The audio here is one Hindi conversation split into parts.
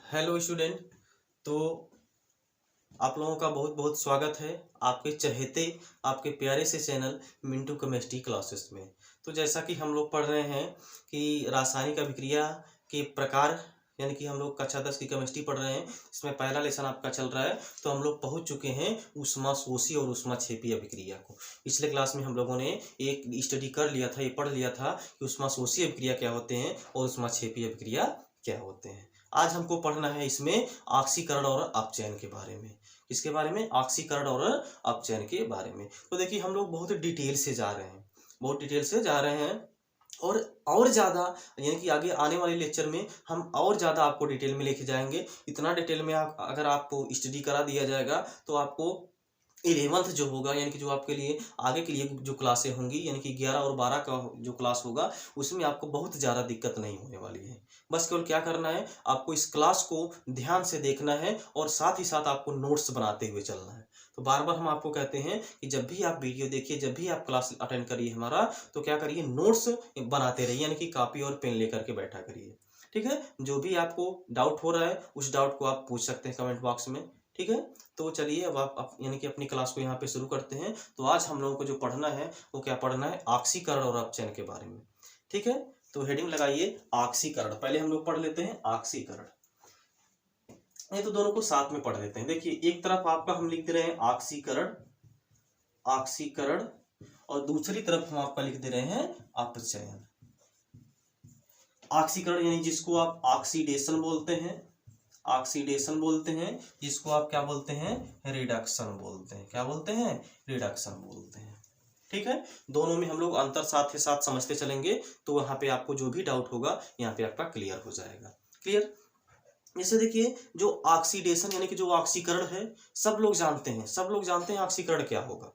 Hello student. तो आप लोगों का बहुत बहुत स्वागत है आपके चहेते आपके प्यारे से चैनल मिंटू केमिस्ट्री क्लासेस में। तो जैसा कि हम लोग पढ़ रहे हैं कि रासायनिक अभिक्रिया के प्रकार, यानी कि हम लोग कक्षा 10 की केमिस्ट्री पढ़ रहे हैं। इसमें पहला लेसन आपका चल रहा है। तो हम लोग पहुंच चुके हैं ऊष्माशोषी और ऊष्माक्षेपी अभिक्रिया को। पिछले क्लास में हम लोगों ने एक स्टडी कर लिया था, ये पढ़ लिया था कि ऊष्माशोषी अभिक्रिया क्या होते हैं और ऊष्माक्षेपी अभिक्रिया क्या होते हैं। आज हमको पढ़ना है इसमें ऑक्सीकरण और अपचयन के बारे में। इसके बारे में ऑक्सीकरण और अपचयन के बारे में। तो देखिए हम लोग बहुत डिटेल से जा रहे हैं, बहुत डिटेल से जा रहे हैं और ज़्यादा, यानी कि आगे आने वाले लेक्चर में हम और ज़्यादा आपको डिटेल में लेके जाएंगे। इतना डिटेल में अगर आपको स्टडी करा दिया जाएगा तो आपको 11th जो होगा, यानी कि जो आपके लिए आगे के लिए जो क्लासें होंगी, यानी कि 11 और 12 का जो क्लास होगा, उसमें आपको बहुत ज़्यादा दिक्कत नहीं होने वाली है। बस केवल क्या करना है, आपको इस क्लास को ध्यान से देखना है और साथ ही साथ आपको नोट्स बनाते हुए चलना है। तो बार बार हम आपको कहते हैं कि जब भी आप वीडियो देखिए, जब भी आप क्लास अटेंड करिए हमारा, तो क्या करिए, नोट्स बनाते रहिए, यानी कि कॉपी और पेन लेकर के बैठा करिए। ठीक है, जो भी आपको डाउट हो रहा है उस डाउट को आप पूछ सकते हैं कमेंट बॉक्स में। ठीक है, तो चलिए अब आप यानी कि अपनी क्लास को यहाँ पे शुरू करते हैं। तो आज हम लोगों को जो पढ़ना है वो क्या पढ़ना है, ऑक्सीकरण और अपचयन के बारे में। ठीक है, तो हेडिंग लगाइए ऑक्सीकरण। पहले हम लोग पढ़ लेते हैं ऑक्सीकरण। नहीं तो दोनों को साथ में पढ़ लेते हैं। देखिए एक तरफ आपका हम लिख दे रहे हैं ऑक्सीकरण, ऑक्सीकरण, और दूसरी तरफ हम आपका लिख दे रहे हैं अपचयन। ऑक्सीकरण यानी जिसको आप ऑक्सीडेशन बोलते हैं, ऑक्सीडेशन बोलते हैं, जिसको आप क्या बोलते हैं, रिडक्शन बोलते हैं। क्या बोलते हैं, रिडक्शन बोलते हैं। ठीक है, दोनों में हम लोग अंतर साथ ही साथ समझते चलेंगे, तो वहां पे आपको जो भी डाउट होगा यहाँ पे आपका क्लियर हो जाएगा। क्लियर। जैसे देखिए जो ऑक्सीडेशन यानी कि जो ऑक्सीकरण है, सब लोग जानते हैं, सब लोग जानते हैं ऑक्सीकरण क्या होगा,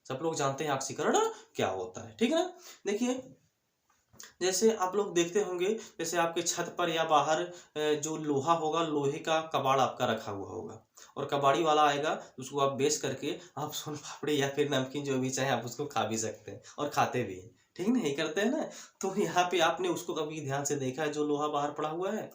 सब लोग जानते हैं ऑक्सीकरण क्या होता है। ठीक है ना। देखिए जैसे आप लोग देखते होंगे, जैसे आपके छत पर या बाहर जो लोहा होगा, लोहे का कबाड़ आपका रखा हुआ होगा, और कबाड़ी वाला आएगा, उसको आप बेच करके आप सोन पापड़ी या फिर नमकीन जो भी चाहे आप उसको खा भी सकते हैं और खाते भी हैं। ठीक नहीं करते हैं ना। तो यहाँ पे आपने उसको कभी ध्यान से देखा है, जो लोहा बाहर पड़ा हुआ है,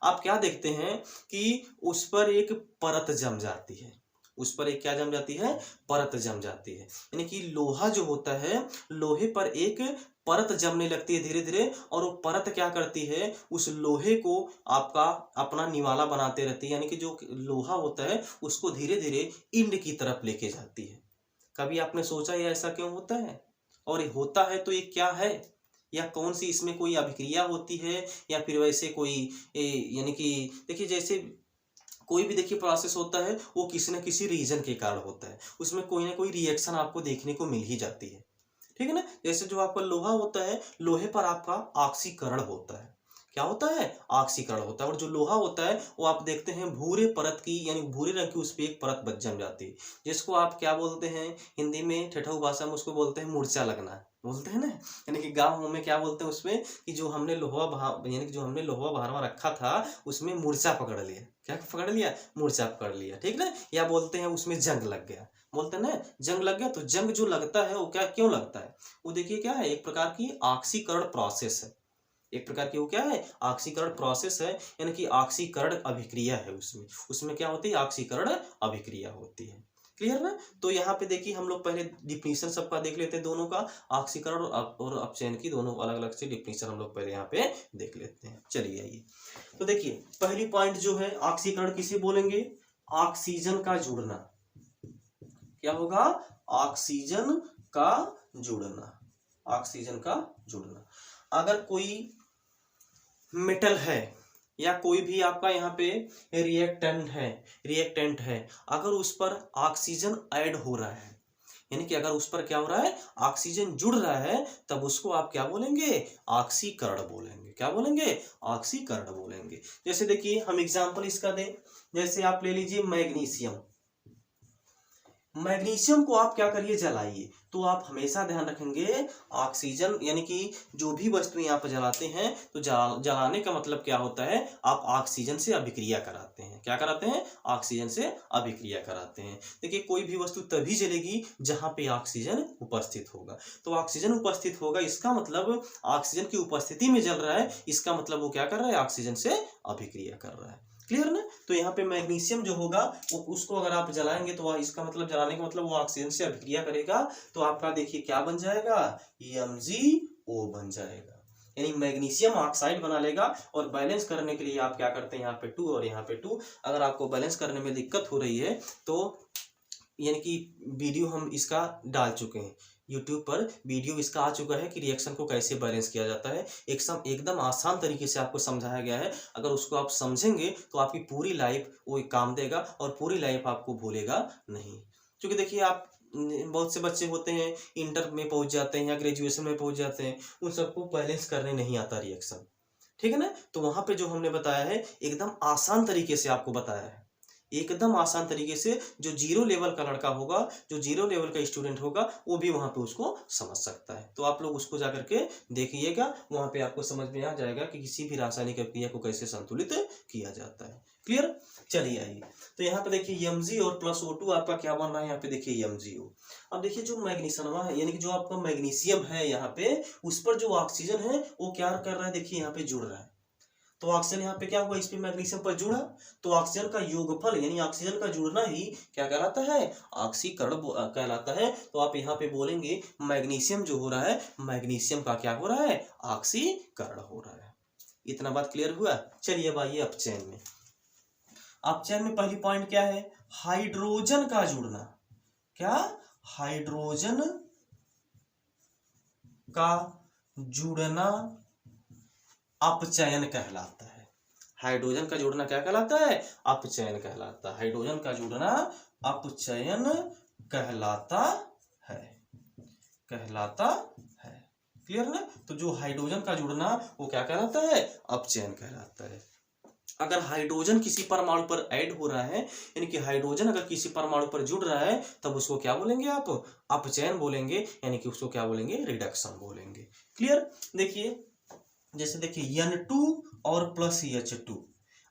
आप क्या देखते हैं कि उस पर एक परत जम जाती है, उस पर एक क्या जम जाती है, परत जम जाती है। यानी कि लोहा जो होता है, लोहे पर एक परत जमने लगती है धीरे धीरे, और वो परत क्या करती है, उस लोहे को आपका अपना निवाला बनाते रहती है, यानी कि जो लोहा होता है उसको धीरे धीरे इंड की तरफ लेके जाती है। कभी आपने सोचा ये ऐसा क्यों होता है, और ये होता है तो ये क्या है, या कौन सी इसमें कोई अभिक्रिया होती है, या फिर वैसे कोई यानी कि देखिए जैसे कोई भी देखिए प्रोसेस होता है वो किसी न किसी रीजन के कारण होता है, उसमें कोई ना कोई रिएक्शन आपको देखने को मिल ही जाती है। ठीक है ना। जैसे जो आपका लोहा होता है, लोहे पर आपका ऑक्सीकरण होता है। क्या होता है, ऑक्सीकरण होता है। और जो लोहा होता है वो आप देखते हैं भूरे परत की, यानी भूरे रंग की उस पर एक परत बच जम जाती है, जिसको आप क्या बोलते हैं, हिंदी में ठेठऊ भाषा में उसको बोलते हैं मूर्छा लगना, बोलते हैं ना। यानी कि गाँव में क्या बोलते हैं उसमें, कि जो हमने लोहा यानी कि जो हमने लोहा बाहरवा रखा था उसमें मूर्छा पकड़ लिया। क्या पकड़ लिया, मूर्छा पकड़ लिया। ठीक ना। या बोलते हैं उसमें जंग लग गया, बोलते हैं ना जंग लग गया। तो जंग जो लगता है वो क्या क्यों लगता है, वो देखिए क्या है, एक प्रकार की ऑक्सीकरण प्रोसेस है, एक प्रकार की वो क्या है, ऑक्सीकरण प्रोसेस है, यानी कि ऑक्सीकरण अभिक्रिया है। उसमें उसमें क्या होती है, ऑक्सीकरण अभिक्रिया होती है। क्लियर ना। तो यहाँ पे देखिए हम लोग पहले डिफिनीशन सबका देख लेते हैं, दोनों का, ऑक्सीकरण और अपचयन की दोनों अलग अलग से डिफिनीशन हम लोग पहले यहाँ पे देख लेते हैं। चलिए आइए। तो देखिए पहली पॉइंट जो है, ऑक्सीकरण किसे बोलेंगे, ऑक्सीजन का जुड़ना। क्या होगा, ऑक्सीजन का जुड़ना, ऑक्सीजन का जुड़ना। अगर कोई मेटल है या कोई भी आपका यहाँ पे रिएक्टेंट है, अगर उस पर ऑक्सीजन ऐड हो रहा है, यानी कि अगर उस पर क्या हो रहा है, ऑक्सीजन जुड़ रहा है, तब उसको आप क्या बोलेंगे, ऑक्सीकरण बोलेंगे। क्या बोलेंगे, ऑक्सीकरण बोलेंगे। जैसे देखिए हम एग्जांपल इसका दें, जैसे आप ले लीजिए मैग्नीशियम। मैग्नीशियम को आप क्या करिए, जलाइए, तो आप हमेशा ध्यान रखेंगे ऑक्सीजन, यानी कि जो भी वस्तु यहाँ पर जलाते हैं तो जलाने का मतलब क्या होता है, आप ऑक्सीजन से अभिक्रिया कराते हैं। क्या कराते हैं, ऑक्सीजन से अभिक्रिया कराते हैं। देखिए कोई भी वस्तु तभी जलेगी जहां पे ऑक्सीजन उपस्थित होगा। तो ऑक्सीजन उपस्थित होगा, इसका मतलब ऑक्सीजन की उपस्थिति में जल रहा है, इसका मतलब वो क्या कर रहा है, ऑक्सीजन से अभिक्रिया कर रहा है। क्लियर ना। तो यहाँ पे मैग्नीशियम जो होगा वो उसको अगर आप जलाएंगे तो वह इसका मतलब जलाने का मतलब वो ऑक्सीजन से अभिक्रिया करेगा, तो आपका देखिए क्या बन जाएगा, MgO बन जाएगा, यानी मैग्नीशियम ऑक्साइड बना लेगा। और बैलेंस करने के लिए आप क्या करते हैं, यहाँ पे 2 और यहाँ पे 2। अगर आपको बैलेंस करने में दिक्कत हो रही है तो यानी कि वीडियो हम इसका डाल चुके हैं यूट्यूब पर, वीडियो इसका आ चुका है कि रिएक्शन को कैसे बैलेंस किया जाता है। एकदम आसान तरीके से आपको समझाया गया है। अगर उसको आप समझेंगे तो आपकी पूरी लाइफ वो एक काम देगा और पूरी लाइफ आपको भूलेगा नहीं। क्योंकि देखिए आप बहुत से बच्चे होते हैं इंटर में पहुंच जाते हैं या ग्रेजुएशन में पहुंच जाते हैं, उन सबको बैलेंस करने नहीं आता रिएक्शन, ठीक है ना। तो वहां पे जो हमने बताया है एकदम आसान तरीके से आपको बताया है, एकदम आसान तरीके से। जो 0 लेवल का लड़का होगा, जो 0 लेवल का स्टूडेंट होगा, वो भी वहां पे उसको समझ सकता है। तो आप लोग उसको जाकर के देखिएगा, वहां पे आपको समझ में आ जाएगा कि किसी भी रासायनिक अभिक्रिया को कैसे संतुलित किया जाता है। क्लियर। चलिए आइए, तो यहाँ पे देखिए Mg और प्लस O2 आपका क्या बन रहा है, यहाँ पे देखिए MgO। अब देखिए जो मैग्नीशियम है, यानी कि जो आपका मैग्नीशियम है यहाँ पे, उस पर जो ऑक्सीजन है वो क्या कर रहा है, देखिए यहाँ पे जुड़ रहा है। तो ऑक्सीजन यहाँ पे क्या हुआ, इस पे मैग्नीशियम पर जुड़ा, तो ऑक्सीजन का योगफल यानी ऑक्सीजन का जुड़ना ही क्या कहलाता है, ऑक्सीकरण कहलाता है। तो आप यहाँ पे बोलेंगे मैग्नीशियम जो हो रहा है, मैग्नीशियम का क्या हो रहा है, ऑक्सीकरण हो रहा है। इतना बात क्लियर हुआ। चलिए अब आइए अपचयन में। अपचयन में पहली पॉइंट क्या है, हाइड्रोजन का जुड़ना। क्या, हाइड्रोजन का जुड़ना अपचयन कहलाता है। हाइड्रोजन का जुड़ना क्या कहलाता है, अपचयन कहलाता है। हाइड्रोजन का जुड़ना अपचयन कहलाता है, कहलाता है। क्लियर ना। तो जो हाइड्रोजन का जुड़ना वो क्या कहलाता है, अपचयन कहलाता है। अगर हाइड्रोजन किसी परमाणु पर ऐड हो रहा है, यानी कि हाइड्रोजन अगर किसी परमाणु पर जुड़ रहा है, तब उसको क्या बोलेंगे आप, अपचयन बोलेंगे, यानी कि उसको क्या बोलेंगे, रिडक्शन बोलेंगे। क्लियर। देखिए जैसे देखिए N2 और प्लस H2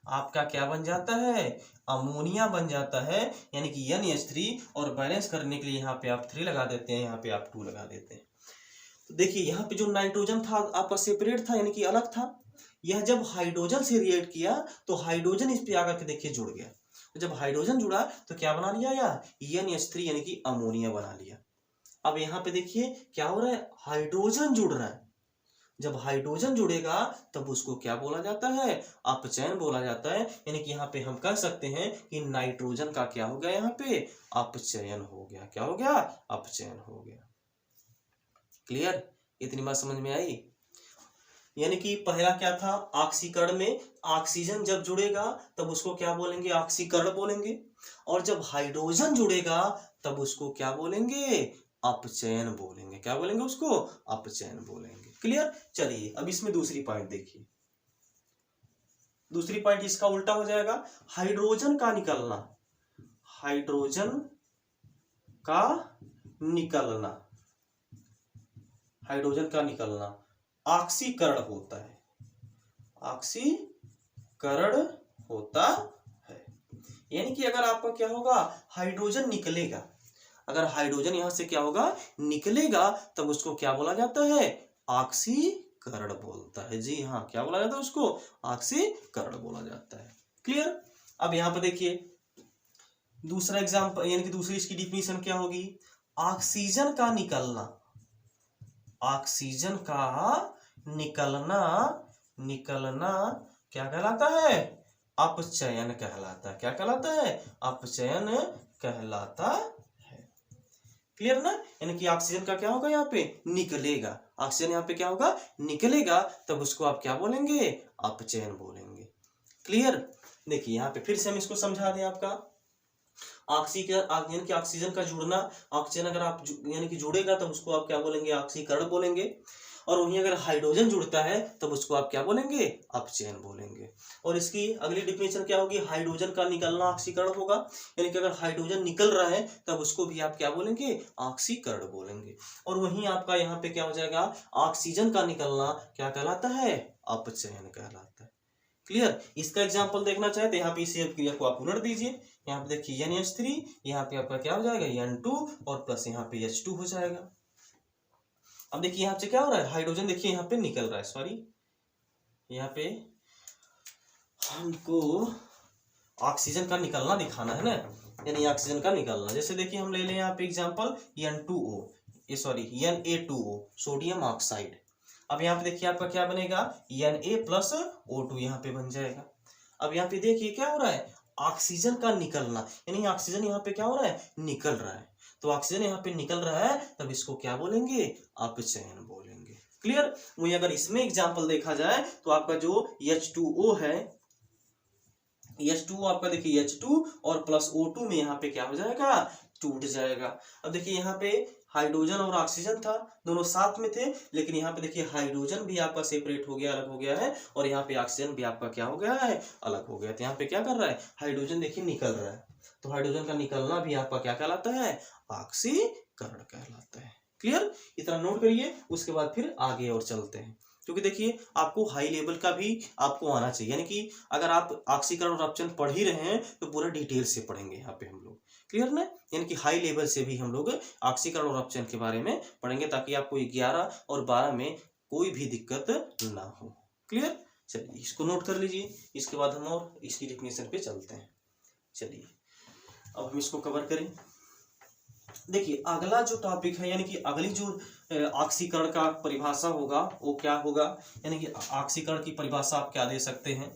आपका क्या बन जाता है, अमोनिया बन जाता है, यानी कि NH3। और बैलेंस करने के लिए यहाँ पे आप 3 लगा देते हैं, यहाँ पे आप 2 लगा देते हैं। तो देखिए यहाँ पे जो नाइट्रोजन था आपका सेपरेट था, यानी कि अलग था। यह जब हाइड्रोजन से रिएक्ट किया तो हाइड्रोजन इस पे आकर के देखिए जुड़ गया। तो जब हाइड्रोजन जुड़ा तो क्या बना लिया, या NH3 यानी कि अमोनिया बना लिया। अब यहाँ पे देखिए क्या हो रहा है, हाइड्रोजन जुड़ रहा है। जब हाइड्रोजन जुड़ेगा तब उसको क्या बोला जाता है, अपचयन बोला जाता है। यानी कि यहाँ पे हम कह सकते हैं कि नाइट्रोजन का क्या हो गया, यहाँ पे अपचयन हो गया। क्या हो गया, अपचयन हो गया। क्लियर। इतनी बात समझ में आई। यानी कि पहला क्या था, ऑक्सीकरण में ऑक्सीजन जब जुड़ेगा तब उसको क्या बोलेंगे, ऑक्सीकरण बोलेंगे। और जब हाइड्रोजन जुड़ेगा तब उसको क्या बोलेंगे, अपचयन बोलेंगे। क्या बोलेंगे उसको, अपचयन बोलेंगे। क्लियर। चलिए अब इसमें दूसरी पॉइंट देखिए। दूसरी पॉइंट इसका उल्टा हो जाएगा, हाइड्रोजन का निकलना, हाइड्रोजन का निकलना, हाइड्रोजन का निकलना ऑक्सीकरण होता है, ऑक्सीकरण होता है। यानी कि अगर आपका क्या होगा, हाइड्रोजन निकलेगा, अगर हाइड्रोजन यहां से क्या होगा, निकलेगा, तब उसको क्या बोला जाता है, ऑक्सीकरण बोलता है। जी हाँ, क्या बोला जाता है उसको, ऑक्सीकरण बोला जाता है। क्लियर। अब यहां पर देखिए दूसरा एग्जांपल, यानी कि दूसरी इसकी डिफिनीशन क्या होगी, ऑक्सीजन का निकलना, ऑक्सीजन का निकलना, निकलना क्या कहलाता है, अपचयन कहलाता है। क्या कहलाता है, अपचयन कहलाता है। क्लियर ना। यानी कि ऑक्सीजन का क्या होगा, यहाँ पे निकलेगा, ऑक्सीजन यहाँ पे क्या होगा, निकलेगा, तब उसको आप क्या बोलेंगे, अपचयन बोलेंगे। क्लियर। देखिए यहाँ पे फिर से हम इसको समझा दें। आपका यानी कि ऑक्सीजन का जुड़ना, ऑक्सीजन अगर आप यानी कि जुड़ेगा तब उसको आप क्या बोलेंगे, ऑक्सीकरण बोलेंगे। और वहीं अगर हाइड्रोजन जुड़ता है तब उसको आप क्या बोलेंगे, अपचयन बोलेंगे। और इसकी अगली डिफिनेशन क्या होगी, हाइड्रोजन का निकलना ऑक्सीकरण होगा। यानी कि अगर हाइड्रोजन निकल रहा है तब उसको भी आप क्या बोलेंगे, ऑक्सीकरण बोलेंगे। और वहीं आपका यहाँ पे क्या हो जाएगा, ऑक्सीजन का निकलना क्या कहलाता है, अपचयन कहलाता है। क्लियर। इसका एग्जाम्पल देखना चाहे तो यहाँ पे इसी क्रिया को आप उलट दीजिए। यहाँ पे देखिए NH3, यहाँ पे आपका क्या हो जाएगा, N2 और प्लस यहाँ पे H2 हो जाएगा। अब देखिए यहाँ पे क्या हो रहा है, हाइड्रोजन देखिए यहाँ पे निकल रहा है, सॉरी यहाँ पे हमको ऑक्सीजन का निकलना दिखाना है ना, यानी ऑक्सीजन का निकलना। जैसे देखिए हम ले लें यहाँ पे example N2O, sorry Na2O, sodium oxide. अब यहाँ पे देखिए आपका क्या बनेगा, Na+O2 यहाँ पे बन जाएगा। अब यहाँ पे देखिए क्या हो रहा है, ऑक्सीजन का निकलना, यानी ऑक्सीजन यहाँ पे क्या हो रहा है, निकल रहा है। तो ऑक्सीजन यहाँ पे निकल रहा है, तब इसको क्या बोलेंगे, अपचयन बोलेंगे। क्लियर। वही अगर इसमें एग्जांपल देखा जाए तो आपका जो H2O है, H2O आपका देखिए H2 और प्लस O2 में यहाँ पे क्या हो जाएगा, टूट जाएगा। अब देखिए यहाँ पे हाइड्रोजन और ऑक्सीजन था, दोनों साथ में थे, लेकिन यहाँ पे देखिए हाइड्रोजन भी आपका सेपरेट हो गया, अलग हो गया है, और यहाँ पे ऑक्सीजन भी आपका क्या हो गया है, अलग हो गया। तो यहाँ पे क्या कर रहा है, हाइड्रोजन देखिए निकल रहा है, तो हाइड्रोजन का निकलना भी आपका क्या कहलाता है, ऑक्सीकरण कहलाता है। क्लियर। इतना नोट करिए, उसके बाद फिर आगे और चलते हैं, क्योंकि देखिए आपको हाई लेवल का भी आपको आना चाहिए, यानी कि अगर आप ऑक्सीकरण और अपचयन पढ़ ही रहे हैं तो पूरा डिटेल से पढ़ेंगे यहाँ पे हम लोग। क्लियर ना, यानी कि हाई लेवल से भी हम लोग ऑक्सीकरण और अपचयन के बारे में पढ़ेंगे, ताकि आपको 11 और 12 में कोई भी दिक्कत ना हो। क्लियर। चलिए इसको नोट कर लीजिए, इसके बाद हम और इसकी डेफिनेशन पे चलते हैं। चलिए अब हम इसको कवर करें। देखिए अगला जो टॉपिक है, यानी कि अगली जो ऑक्सीकरण का परिभाषा होगा वो क्या होगा, यानी कि ऑक्सीकरण की परिभाषा आप क्या दे सकते हैं।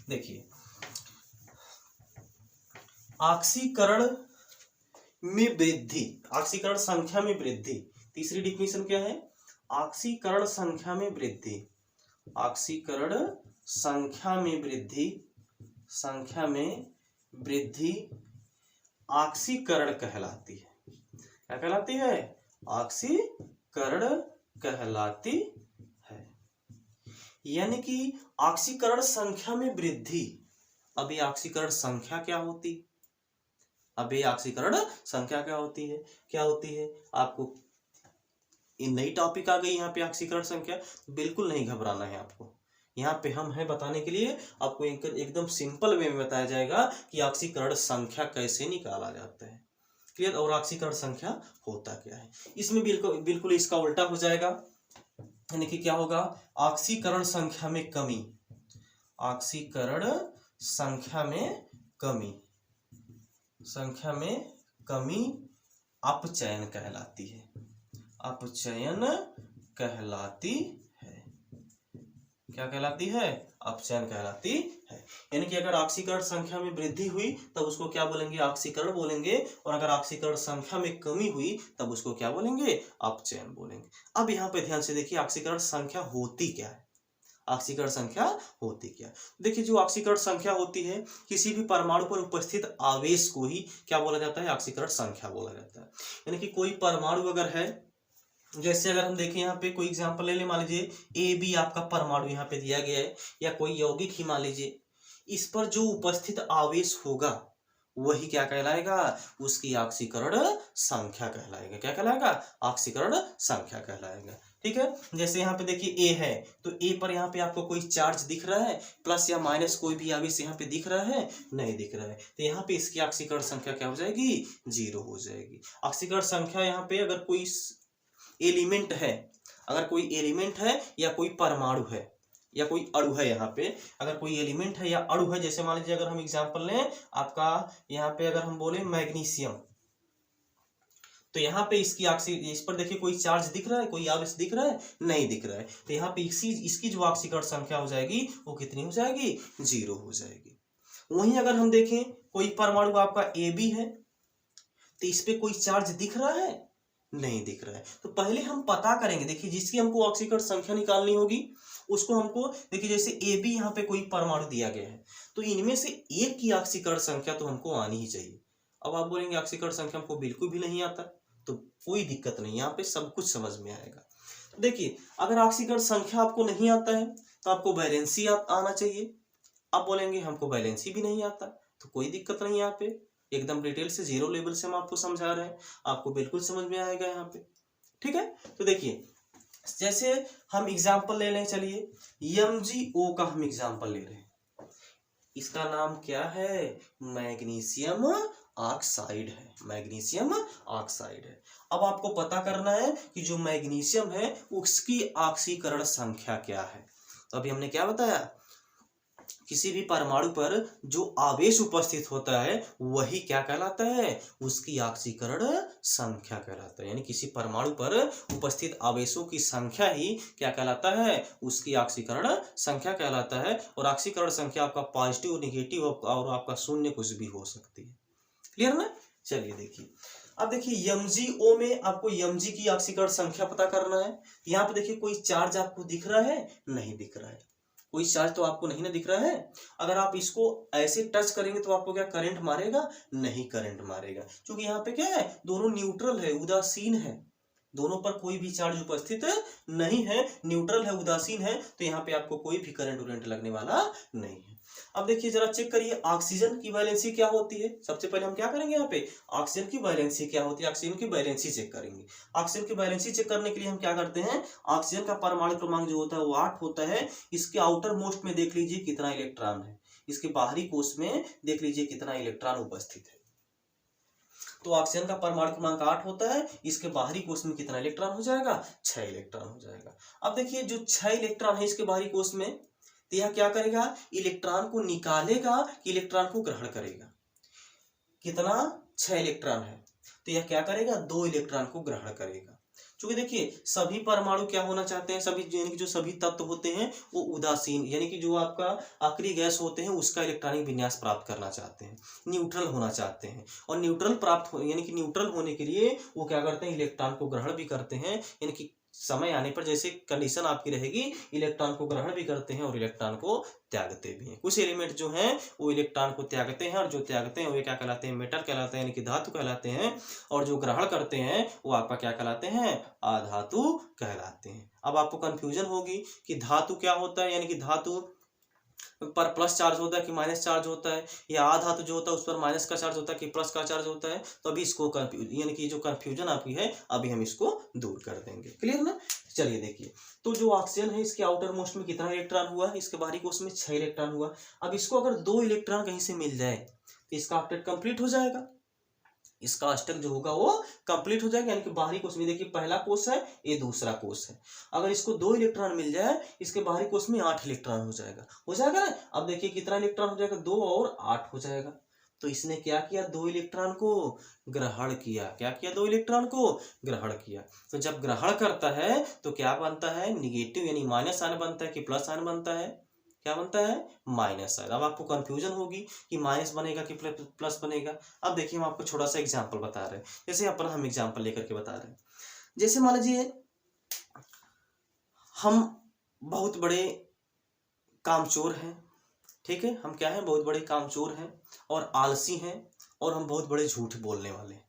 देखिए ऑक्सीकरण में वृद्धि, ऑक्सीकरण संख्या में वृद्धि। तीसरी डिफिनेशन क्या है, ऑक्सीकरण संख्या में वृद्धि, ऑक्सीकरण संख्या में वृद्धि, संख्या में वृद्धि ऑक्सीकरण कहलाती है। क्या कहलाती है, ऑक्सीकरण कहलाती है। यानी कि ऑक्सीकरण संख्या में वृद्धि। अब ये ऑक्सीकरण संख्या क्या होती, अब ये ऑक्सीकरण संख्या क्या होती है, क्या होती है, आपको ये नई टॉपिक आ गई यहाँ पे ऑक्सीकरण संख्या। बिल्कुल नहीं घबराना है आपको, यहाँ पे हम हैं बताने के लिए, आपको एकदम सिंपल वे में बताया जाएगा कि ऑक्सीकरण संख्या कैसे निकाला जाता है। क्लियर। और ऑक्सीकरण संख्या होता क्या है, इसमें बिल्कुल इसका उल्टा हो जाएगा, यानी कि क्या होगा, ऑक्सीकरण संख्या में कमी, ऑक्सीकरण संख्या में कमी, संख्या में कमी अपचयन कहलाती है, अपचयन कहलाती है। क्या कहलाती है, अपचयन कहलाती है। यानी कि अगर ऑक्सीकरण संख्या में वृद्धि हुई तब उसको क्या बोलेंगे, ऑक्सीकरण बोलेंगे, और अगर ऑक्सीकरण संख्या में कमी हुई तब उसको क्या बोलेंगे, अपचयन बोलेंगे। अब यहाँ पे ध्यान से देखिए ऑक्सीकरण संख्या होती क्या है, ऑक्सीकरण संख्या होती क्या। देखिए जो ऑक्सीकरण संख्या होती है, किसी भी परमाणु पर उपस्थित आवेश को ही क्या बोला जाता है, ऑक्सीकरण संख्या बोला जाता है। यानी कि कोई परमाणु अगर है, जैसे अगर हम देखें यहाँ पे कोई एग्जांपल ले लें, मान लीजिए AB आपका परमाणु यहाँ पे दिया गया है, या कोई यौगिक ही मान लीजिए, इस पर जो उपस्थित आवेश होगा वही क्या कहलाएगा, उसकी ऑक्सीकरण संख्या कहलाएगा। क्या कहलाएगा, ऑक्सीकरण संख्या कहलाएगा। ठीक है। जैसे यहाँ पे देखिए A है, तो A पर यहाँ पे आपको कोई चार्ज दिख रहा है, प्लस या माइनस कोई भी आवेश यहाँ पे दिख रहा है, नहीं दिख रहा है, तो यहाँ पे इसकी ऑक्सीकरण संख्या क्या हो जाएगी, 0 हो जाएगी। ऑक्सीकरण संख्या यहाँ पे अगर कोई एलिमेंट है, अगर कोई एलिमेंट है या कोई परमाणु है या कोई अणु है, यहाँ पे अगर कोई एलिमेंट है या अणु है, जैसे मान लीजिए अगर हम एग्जांपल लें आपका, यहाँ पे अगर हम बोले मैग्नीशियम, तो यहाँ पे इस पर देखिए कोई चार्ज दिख रहा है, कोई आवेश दिख रहा है, नहीं दिख रहा है, तो यहाँ पे इसकी जो ऑक्सीकरण संख्या हो जाएगी वो कितनी हो जाएगी, 0 हो जाएगी। वहीं अगर हम देखें कोई परमाणु आपका AB है, तो इस पे कोई चार्ज दिख रहा है, नहीं दिख रहा है, तो पहले हम पता करेंगे। देखिए जिसकी हमको ऑक्सीकरण संख्या निकालनी होगी उसको हमको, देखिए जैसे AB यहाँ पे कोई परमाणु दिया गया है, तो इनमें से एक की ऑक्सीकरण संख्या तो हमको आनी ही चाहिए। अब आप बोलेंगे ऑक्सीकरण संख्या हमको बिल्कुल भी नहीं आता, तो कोई दिक्कत नहीं, यहाँ पे सब कुछ समझ में आएगा। तो देखिए अगर ऑक्सीकरण संख्या आपको नहीं आता है तो आपको वैलेंसी आना चाहिए। आप बोलेंगे हमको वैलेंसी भी नहीं आता, तो कोई दिक्कत नहीं, यहाँ पे एकदम डिटेल से 0 लेवल से हम आपको समझा रहे हैं, आपको बिल्कुल समझ में आएगा यहाँ पे। ठीक है। तो देखिए जैसे हम एग्जांपल ले लें, चलिए MgO का हम एग्जांपल ले रहे हैं, इसका नाम क्या है, मैग्नीशियम ऑक्साइड है, मैग्नीशियम ऑक्साइड है। अब आपको पता करना है कि जो मैग्नीशियम है उसकी ऑक्सीकरण संख्या क्या है। तो अभी हमने क्या बताया किसी भी परमाणु पर जो आवेश उपस्थित होता है वही क्या कहलाता है, उसकी ऑक्सीकरण संख्या कहलाता है। यानी किसी परमाणु पर उपस्थित आवेशों की संख्या ही क्या कहलाता है, उसकी ऑक्सीकरण संख्या कहलाता है। और ऑक्सीकरण संख्या आपका पॉजिटिव, नेगेटिव और आपका शून्य कुछ भी हो सकती है। क्लियर ना। चलिए देखिए, अब देखिए MgO में आपको Mg की ऑक्सीकरण संख्या पता करना है। यहाँ पे देखिए कोई चार्ज आपको दिख रहा है, नहीं दिख रहा है, कोई चार्ज तो आपको नहीं ना दिख रहा है। अगर आप इसको ऐसे टच करेंगे तो आपको क्या करंट मारेगा, नहीं करंट मारेगा, क्योंकि यहाँ पे क्या है, दोनों न्यूट्रल है, उदासीन है, दोनों पर कोई भी चार्ज उपस्थित नहीं है, न्यूट्रल है, उदासीन है, तो यहाँ पे आपको कोई भी करंट उरेंट लगने वाला नहीं है। अब देखिए जरा चेक करिए ऑक्सीजन की वैलेंसी क्या होती है। सबसे पहले हम क्या करेंगे, यहाँ पे ऑक्सीजन की वैलेंसी क्या होती है, ऑक्सीजन की वैलेंसी चेक करेंगे। ऑक्सीजन की वैलेंसी चेक करने के लिए हम क्या करते हैं, ऑक्सीजन का परमाणु क्रमांक जो होता है वो 8 होता है। इसके आउटर मोस्ट में देख लीजिए कितना इलेक्ट्रॉन है, इसके बाहरी कोश में देख लीजिए कितना इलेक्ट्रॉन उपस्थित है। तो ऑक्सीजन का परमाणु क्रमांक 8 होता है, इसके बाहरी कोश में कितना इलेक्ट्रॉन हो जाएगा, 6 इलेक्ट्रॉन हो जाएगा। अब देखिए जो 6 इलेक्ट्रॉन है इसके बाहरी कोश में, तो यह क्या करेगा, इलेक्ट्रॉन को निकालेगा कि इलेक्ट्रॉन को ग्रहण करेगा। कितना, 6 इलेक्ट्रॉन है, तो यह क्या करेगा, 2 इलेक्ट्रॉन को ग्रहण करेगा। क्योंकि देखिए सभी परमाणु क्या होना चाहते हैं, सभी यानी कि जो सभी तत्व होते हैं वो उदासीन, यानी कि जो आपका आखिरी गैस होते हैं उसका इलेक्ट्रॉनिक विन्यास प्राप्त करना चाहते हैं, न्यूट्रल होना चाहते हैं। और न्यूट्रल प्राप्त हो यानी कि न्यूट्रल होने के लिए वो क्या करते हैं, इलेक्ट्रॉन को ग्रहण भी करते हैं, यानी कि समय आने पर जैसे कंडीशन आपकी रहेगी इलेक्ट्रॉन को ग्रहण भी करते हैं और इलेक्ट्रॉन को त्यागते भी हैं। कुछ एलिमेंट जो हैं वो इलेक्ट्रॉन को त्यागते हैं, और जो त्यागते हैं वे क्या कहलाते हैं, मेटल कहलाते हैं, यानी कि धातु कहलाते हैं। और जो ग्रहण करते हैं वो आपका क्या कहलाते हैं, अधातु कहलाते हैं। अब आपको कंफ्यूजन होगी कि धातु क्या होता है, यानी कि धातु पर प्लस चार्ज होता है कि माइनस चार्ज होता है, या आधातु जो होता है उस पर माइनस का चार्ज होता है कि प्लस का चार्ज होता है। तो अभी इसको यानी कि जो कंफ्यूजन आपकी है अभी हम इसको दूर कर देंगे। क्लियर ना। चलिए देखिए, तो जो ऑक्सीजन है इसके आउटर मोस्ट में कितना इलेक्ट्रॉन हुआ, इसके बाहरी कोश में 6 इलेक्ट्रॉन हुआ। अब इसको अगर 2 इलेक्ट्रॉन कहीं से मिल जाए तो इसका ऑक्टेट कंप्लीट हो जाएगा, इसका अष्टक जो होगा वो कंप्लीट हो जाएगा। यानी कि बाहरी कोश में देखिए पहला कोश है, ये दूसरा कोश है। अगर इसको 2 इलेक्ट्रॉन मिल जाए, इसके बाहरी कोश में 8 इलेक्ट्रॉन हो जाएगा ना। अब देखिए कितना इलेक्ट्रॉन हो जाएगा, 2 और 8 हो जाएगा। तो इसने क्या किया, 2 इलेक्ट्रॉन को ग्रहण किया। क्या किया, 2 इलेक्ट्रॉन को ग्रहण किया। तो जब ग्रहण करता है तो क्या बनता है, निगेटिव यानी माइनस आयन बनता है कि प्लस आयन बनता है, क्या बनता है, माइनस आयन। अब आपको कंफ्यूजन होगी कि माइनस बनेगा कि प्लस बनेगा। अब देखिए हम आपको छोटा सा एग्जांपल बता रहे हैं, जैसे अपना हम एग्जांपल लेकर के बता रहे हैं। जैसे मान लीजिए हम बहुत बड़े कामचोर हैं, ठीक है, हम क्या हैं, बहुत बड़े कामचोर हैं और आलसी हैं, और हम बहुत बड़े झूठ बोलने वाले हैं।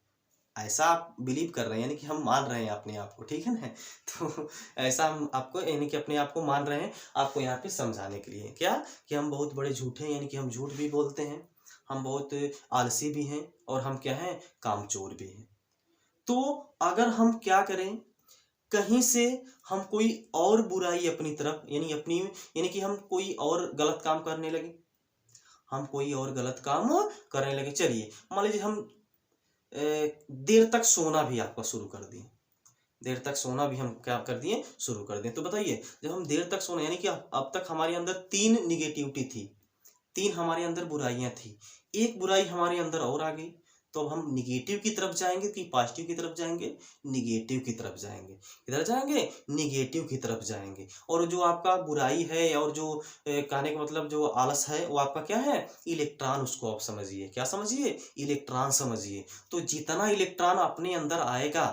ऐसा आप बिलीव कर रहे हैं, यानी कि हम मान रहे हैं अपने आप को, ठीक है ना। तो ऐसा हम आपको यानी कि अपने आप को मान रहे हैं, आपको यहाँ पे समझाने के लिए क्या, कि हम बहुत बड़े झूठे हैं, यानी कि हम झूठ भी बोलते हैं, हम बहुत आलसी भी हैं, और हम क्या हैं, कामचोर भी हैं। तो अगर हम क्या करें, कहीं से हम कोई और बुराई अपनी तरफ यानी कि हम कोई और गलत काम करने लगे, हम कोई और गलत काम करने लगे। चलिए मान लीजिए हम देर तक सोना भी आपका शुरू कर दिए, देर तक सोना भी हम क्या कर दिए, शुरू कर दिए। तो बताइए जब हम देर तक सोना, यानी कि अब तक हमारे अंदर 3 निगेटिविटी थी, 3 हमारे अंदर बुराइयां थी, एक बुराई हमारे अंदर और आ गई। तो अब हम निगेटिव की तरफ जाएंगे कि पॉजिटिव की तरफ जाएंगे, निगेटिव की तरफ जाएंगे। किधर जाएंगे, निगेटिव की तरफ जाएंगे। और जो आपका बुराई है और जो कहने का मतलब जो आलस है वो आपका क्या है, इलेक्ट्रॉन, उसको आप समझिए, क्या समझिए, इलेक्ट्रॉन समझिए। तो जितना इलेक्ट्रॉन अपने अंदर आएगा,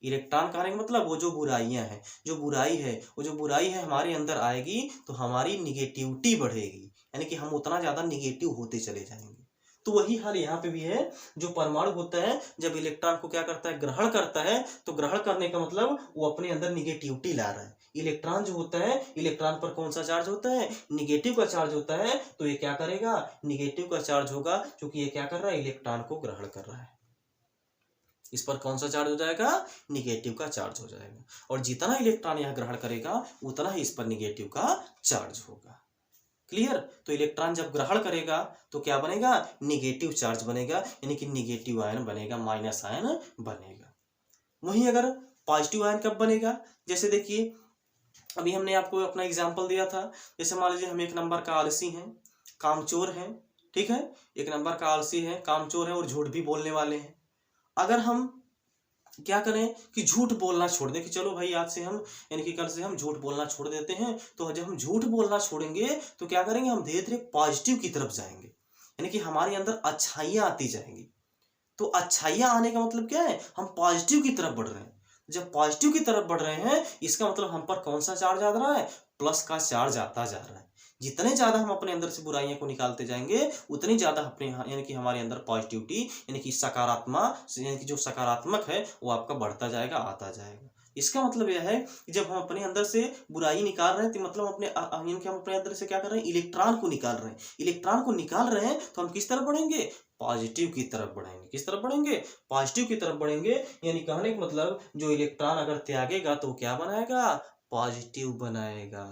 इलेक्ट्रॉन कहने का मतलब वो जो बुराइयां हैं, जो बुराई है, वो जो बुराई है हमारे अंदर आएगी तो हमारी निगेटिविटी बढ़ेगी, यानी कि हम उतना ज्यादा निगेटिव होते चले जाएंगे। तो वही हाल यहाँ पे भी है। जो परमाणु होता है जब इलेक्ट्रॉन को क्या करता है, ग्रहण करता है, तो ग्रहण करने का मतलब वो अपने अंदर निगेटिविटी ला रहा है। इलेक्ट्रॉन जो होता है, इलेक्ट्रॉन पर कौन सा चार्ज होता है, निगेटिव का चार्ज होता है। तो ये क्या करेगा, निगेटिव का चार्ज होगा, क्योंकि ये क्या कर रहा है, इलेक्ट्रॉन को ग्रहण कर रहा है। इस पर कौन सा चार्ज हो जाएगा, निगेटिव का चार्ज हो जाएगा। और जितना इलेक्ट्रॉन यहाँ ग्रहण करेगा उतना ही इस पर निगेटिव का चार्ज होगा। क्लियर। तो इलेक्ट्रॉन जब ग्रहण करेगा तो क्या बनेगा, निगेटिव चार्ज बनेगा, यानी कि निगेटिव आयन बनेगा, माइनस आयन बनेगा। वहीं अगर पॉजिटिव आयन कब बनेगा, जैसे देखिए अभी हमने आपको अपना एग्जांपल दिया था, जैसे मान लीजिए हम 1 नंबर का आलसी हैं कामचोर हैं, ठीक है, 1 नंबर का आलसी है, कामचोर है और झूठ भी बोलने वाले हैं। अगर हम क्या करें कि झूठ बोलना छोड़ दें कि चलो भाई आज से हम यानी कि कल से हम झूठ बोलना छोड़ देते हैं, तो जब हम झूठ बोलना छोड़ेंगे तो क्या करेंगे, हम धीरे धीरे पॉजिटिव की तरफ जाएंगे, यानी कि हमारे अंदर अच्छाइयाँ आती जाएंगी। तो अच्छाइयाँ आने का मतलब क्या है, हम पॉजिटिव की तरफ बढ़ रहे हैं। जब पॉजिटिव की तरफ बढ़ रहे हैं इसका मतलब हम पर कौन सा चार्ज आ रहा है, प्लस का चार्ज आता जा रहा है। जितने ज्यादा हम अपने अंदर से बुराइयां को निकालते जाएंगे उतनी ज्यादा अपने यानी कि हमारे अंदर पॉजिटिविटी यानी कि सकारात्मक यानी कि जो सकारात्मक है वो आपका बढ़ता जाएगा, आता जाएगा। इसका मतलब यह है कि जब हम अपने अंदर से बुराई निकाल रहे हैं तो मतलब अपने यानी कि हम अपने अंदर से क्या कर रहे हैं, इलेक्ट्रॉन को निकाल रहे हैं। इलेक्ट्रॉन को निकाल रहे हैं तो हम किस तरफ बढ़ेंगे, पॉजिटिव की तरफ बढ़ेंगे। किस तरफ बढ़ेंगे, पॉजिटिव की तरफ बढ़ेंगे। यानी कहने का मतलब जो इलेक्ट्रॉन अगर त्यागेगा तो क्या बनाएगा, पॉजिटिव बनाएगा।